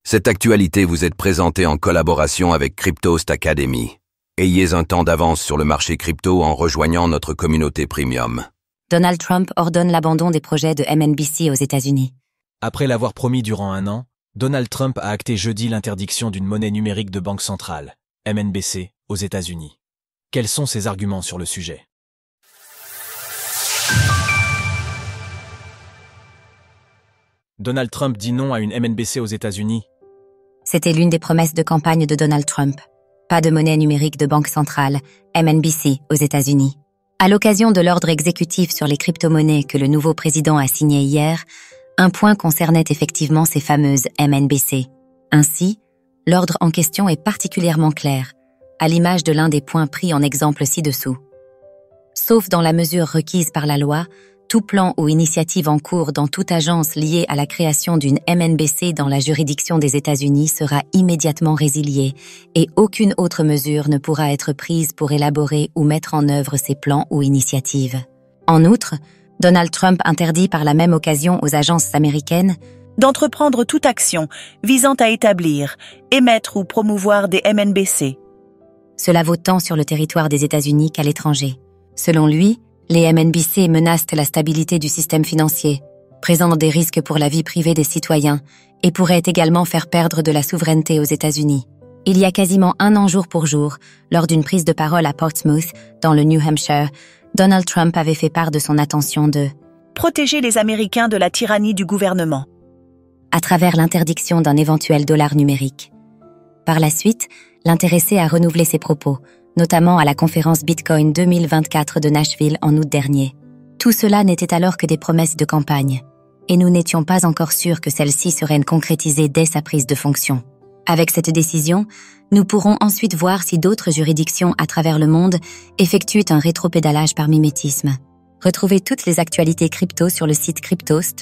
Cette actualité vous est présentée en collaboration avec Cryptost Academy. Ayez un temps d'avance sur le marché crypto en rejoignant notre communauté premium. Donald Trump ordonne l'abandon des projets de MNBC aux États-Unis. Après l'avoir promis durant un an, Donald Trump a acté jeudi l'interdiction d'une monnaie numérique de banque centrale, MNBC, aux États-Unis. Quels sont ses arguments sur le sujet? Donald Trump dit non à une MNBC aux États-Unis. C'était l'une des promesses de campagne de Donald Trump. Pas de monnaie numérique de banque centrale, MNBC, aux États-Unis. À l'occasion de l'ordre exécutif sur les crypto-monnaies que le nouveau président a signé hier, un point concernait effectivement ces fameuses MNBC. Ainsi, l'ordre en question est particulièrement clair, à l'image de l'un des points pris en exemple ci-dessous. Sauf dans la mesure requise par la loi, tout plan ou initiative en cours dans toute agence liée à la création d'une MNBC dans la juridiction des États-Unis sera immédiatement résilié et aucune autre mesure ne pourra être prise pour élaborer ou mettre en œuvre ces plans ou initiatives. En outre, Donald Trump interdit par la même occasion aux agences américaines d'entreprendre toute action visant à établir, émettre ou promouvoir des MNBC. Cela vaut tant sur le territoire des États-Unis qu'à l'étranger. Selon lui, les MNBC menacent la stabilité du système financier, présentent des risques pour la vie privée des citoyens et pourraient également faire perdre de la souveraineté aux États-Unis. Il y a quasiment un an jour pour jour, lors d'une prise de parole à Portsmouth, dans le New Hampshire, Donald Trump avait fait part de son intention de protéger les Américains de la tyrannie du gouvernement, à travers l'interdiction d'un éventuel dollar numérique. Par la suite, l'intéressé a renouvelé ses propos, notamment à la conférence Bitcoin 2024 de Nashville en août dernier. Tout cela n'était alors que des promesses de campagne, et nous n'étions pas encore sûrs que celles-ci seraient concrétisées dès sa prise de fonction. Avec cette décision, nous pourrons ensuite voir si d'autres juridictions à travers le monde effectuent un rétropédalage par mimétisme. Retrouvez toutes les actualités crypto sur le site cryptost.fr.